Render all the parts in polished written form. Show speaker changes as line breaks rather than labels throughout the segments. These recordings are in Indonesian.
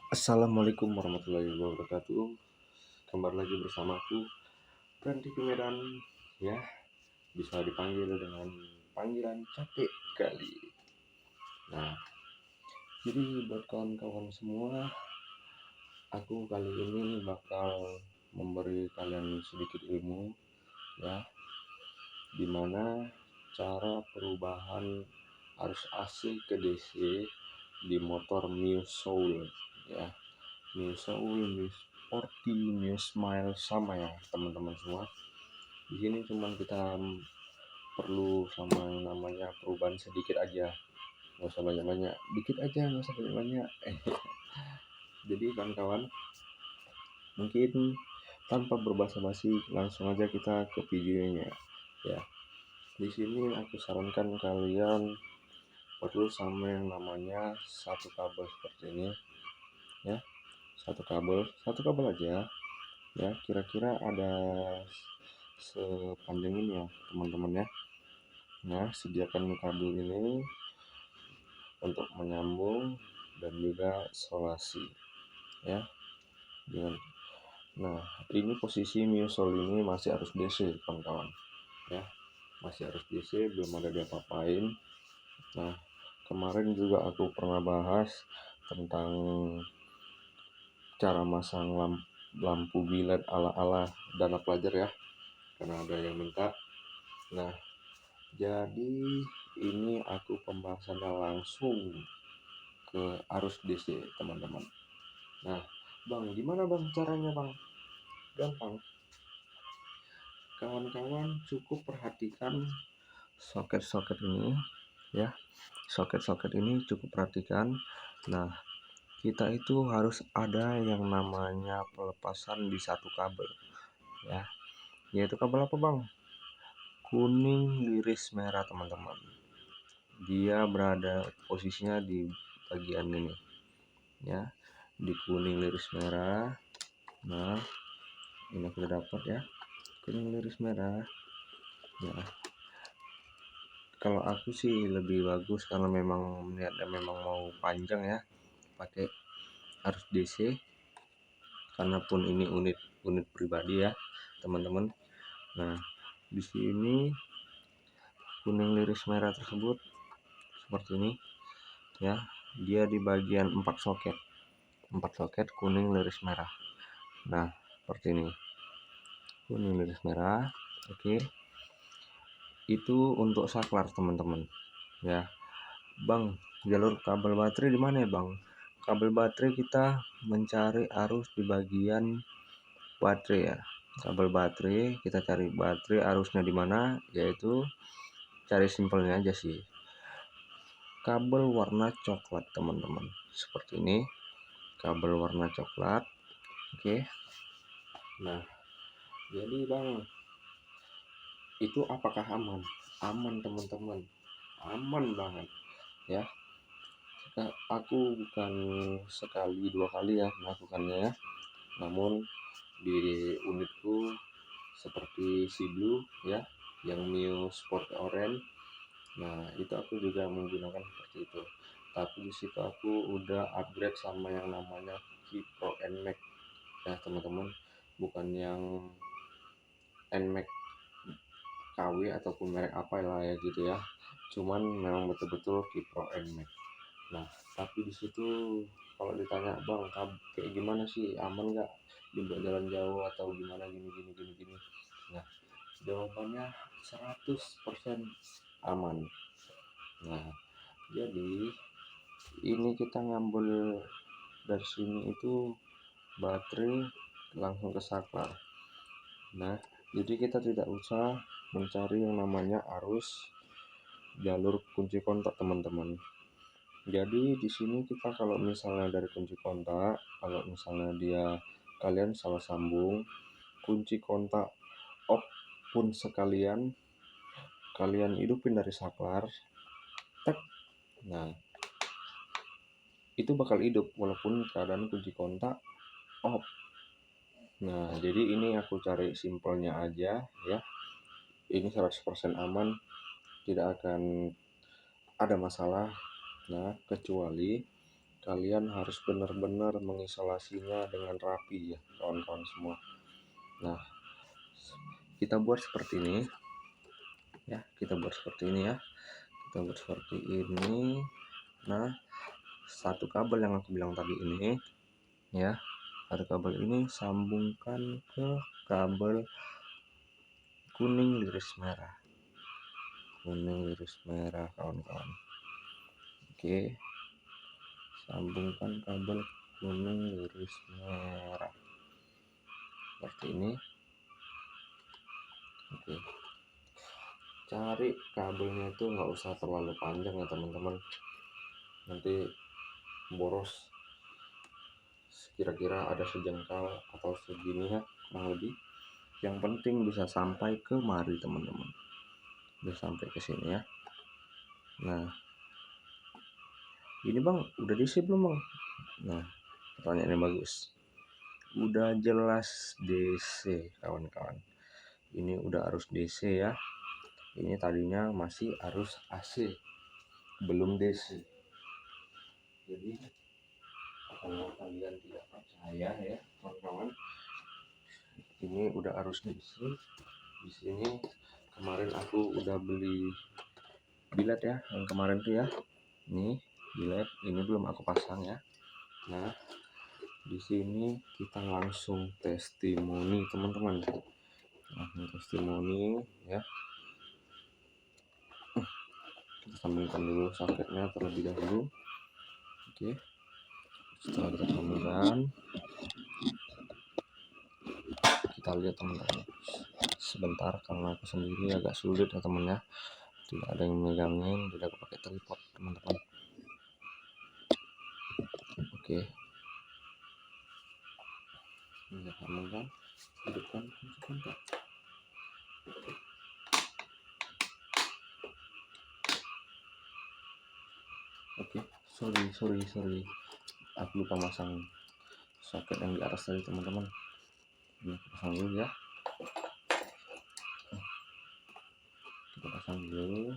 Assalamualaikum warahmatullahi wabarakatuh. Kembali lagi bersamaku Randy Medan, ya, bisa dipanggil dengan panggilan capek kali. Nah, jadi buat kawan-kawan semua, aku kali ini bakal memberi kalian sedikit ilmu, ya, dimana cara perubahan arus AC ke DC di motor Mio Soul, ya. Mio Soul, Mio Sporty, Mio Smile, sama ya teman-teman semua. Di sini cuman kita perlu sama yang namanya perubahan sedikit aja, nggak usah banyak-banyak, dikit aja, nggak usah banyak-banyak. Jadi kawan-kawan, mungkin tanpa berbasa-basi langsung aja kita ke videonya, ya. Di sini aku sarankan kalian perlu sama yang namanya satu kabel seperti ini, ya. Satu kabel aja, ya, kira-kira ada sepanjang ini ya teman-teman, ya. Nah, sediakan kabel ini untuk menyambung dan juga isolasi, ya, dengan. Nah, ini posisi Mio Soul ini masih harus DC kawan-kawan, ya, masih harus DC, belum ada diapa-apain. Nah, kemarin juga aku pernah bahas tentang cara masang lampu biled ala-ala dana pelajar, ya, karena ada yang minta. Nah, jadi ini aku pembahasannya langsung ke arus DC teman-teman. Nah, Bang, gimana Bang caranya Bang? Gampang. Kawan-kawan cukup perhatikan soket-soket ini, ya. Soket-soket ini cukup perhatikan. Nah, kita itu harus ada yang namanya pelepasan di satu kabel, ya. Yaitu kabel apa Bang? Kuning liris merah teman-teman. Dia berada posisinya di bagian ini, ya, di kuning liris merah. Nah, ini sudah dapat, ya, kuning liris merah. Nah, kalau aku sih lebih bagus karena memang niatnya memang mau panjang, ya, pakai arus DC, karena pun ini unit pribadi, ya teman-teman. Nah, di sini kuning liris merah tersebut seperti ini, ya, dia di bagian 4 soket kuning liris merah. Nah, seperti ini, kuning liris merah. Oke, itu untuk saklar teman-teman, ya. Bang, jalur kabel baterai di mana ya Bang? Kabel baterai kita mencari arus di bagian baterai, ya. Kabel baterai kita cari baterai arusnya di mana, yaitu cari simpelnya aja sih, kabel warna coklat teman-teman, seperti ini, kabel warna coklat. Oke. Nah, jadi Bang, itu apakah aman? Aman teman-teman, aman banget, ya. Aku bukan sekali dua kali ya melakukannya, ya. Namun di unitku seperti si Blue, ya, yang Mio Sport Orange. Nah, itu aku juga menggunakan seperti itu. Tapi di situ aku udah upgrade sama yang namanya Kipro NMAX, ya teman-teman, bukan yang NMAX KW ataupun merek apa lah ya gitu, ya. Cuman memang betul-betul Kipro NMAX. Nah, tapi di situ kalau ditanya Bang, kayak gimana sih, aman nggak dibuat jalan jauh atau gimana gini. Nah, jawabannya 100% aman. Nah, jadi ini kita ngambil dari sini itu baterai langsung ke saklar. Nah, jadi kita tidak usah mencari yang namanya arus jalur kunci kontak teman-teman. Jadi di sini kita kalau misalnya dari kunci kontak, kalau misalnya kalian salah sambung kunci kontak off pun sekalian, kalian hidupin dari saklar, tek. Nah, itu bakal hidup walaupun keadaan kunci kontak off. Nah, jadi ini aku cari simpelnya aja, ya. Ini 100% aman, tidak akan ada masalah. Nah, kecuali kalian harus benar-benar mengisolasinya dengan rapi ya kawan-kawan semua. Nah, kita buat seperti ini ya, kita buat seperti ini. Nah, satu kabel yang aku bilang tadi ini ya, satu kabel ini sambungkan ke kabel kuning iris merah kawan-kawan. Oke, sambungkan kabel kuning iris merah seperti ini. Oke, cari kabelnya itu nggak usah terlalu panjang ya teman-teman, nanti boros. Kira-kira ada sejengkal atau segini ya kurang lebih. Yang penting bisa sampai kemari teman-teman, bisa sampai ke sini ya. Nah, ini bang udah DC belum bang? Nah, pertanyaannya bagus. Udah jelas DC kawan-kawan, ini udah arus DC ya. Ini tadinya masih arus AC, belum DC. Jadi kalau kalian tidak percaya ya kawan-kawan, ini udah arus DC. Di sini kemarin aku udah beli bilet ya, yang kemarin tuh ya. Ini bilet, ini belum aku pasang ya. Nah, di sini kita langsung testimoni teman-teman. Langsung testimoni ya. Kita sambungkan dulu soketnya terlebih dahulu. Oke, setelah kita sambungkan, kita lihat teman-teman. Sebentar karena aku sendiri agak sulit ya teman ya, tidak ada yang megangin, tidak aku pakai tripod teman-teman. Oke, kita sambungkan, hidupkan, kunci. Oke, sorry, aku lupa masang soket yang di atas tadi teman-teman. Ini pasang dulu ya, kita pasang dulu.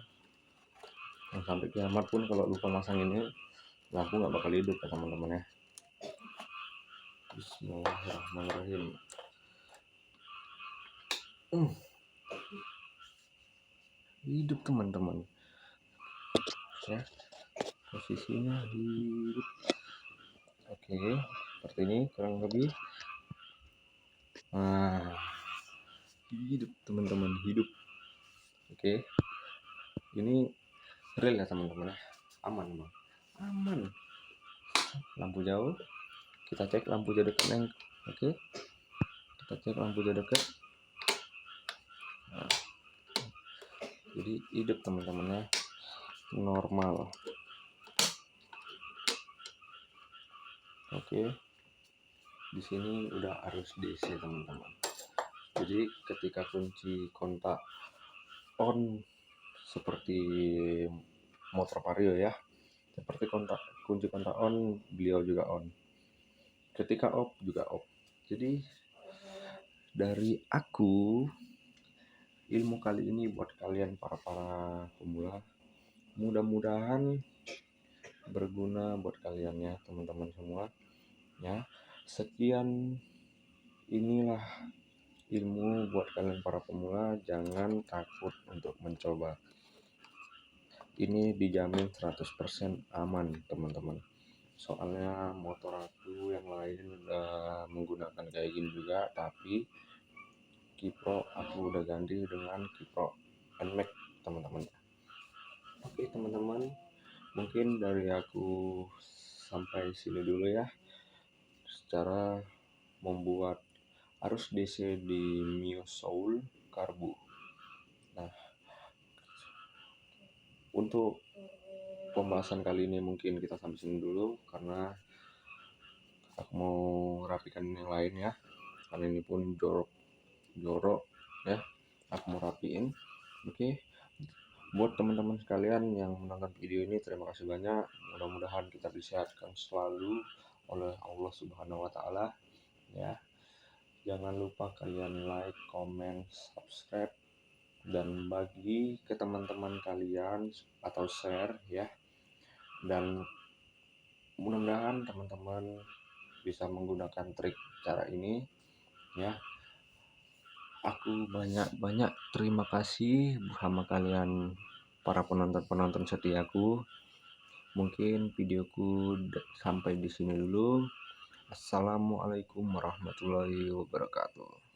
Nah, sampai kiamat pun kalau lupa masang ini, lampu nggak bakal hidup ya teman-teman ya. Bismillahirrahmanirrahim. Hidup teman-teman ya, posisinya hidup. Oke, seperti ini kurang lebih. Nah, hidup teman-teman, hidup. Oke, ini real ya teman-teman ya, aman bang, aman. Lampu jauh, kita cek lampu jauh dekat yang oke, kita cek lampu jauh dekat. Nah, jadi hidup teman-teman ya, normal. Oke, di sini udah arus DC teman-teman. Jadi ketika kunci kontak on seperti motor Vario ya, seperti kunci kontak on, beliau juga on. Ketika off juga off. Jadi dari aku, ilmu kali ini buat kalian para pemula, mudah-mudahan berguna buat kalian ya teman-teman semua ya. Sekian, inilah ilmu buat kalian para pemula, jangan takut untuk mencoba. Ini dijamin 100% aman teman-teman. Soalnya motor aku yang lain udah menggunakan kayak gini juga, tapi Kipro aku udah ganti dengan Kipro NMAX teman-teman. Oke teman-teman, mungkin dari aku sampai sini dulu ya, secara membuat arus DC di Mio Soul Karbu. Nah, untuk pembahasan kali ini mungkin kita sampai sini dulu, karena aku mau rapikan yang lain ya, karena ini pun jorok ya, aku mau rapiin. Oke, buat teman-teman sekalian yang menonton video ini, terima kasih banyak. Mudah-mudahan kita disehatkan selalu oleh Allah Subhanahu wa Ta'ala ya. Jangan lupa kalian like, comment, subscribe, dan bagi ke teman-teman kalian atau share ya. Dan mudah-mudahan teman-teman bisa menggunakan trik cara ini ya. Aku banyak terima kasih sama kalian para penonton-penonton setiaku. Mungkin videoku sampai di sini dulu. Assalamualaikum warahmatullahi wabarakatuh.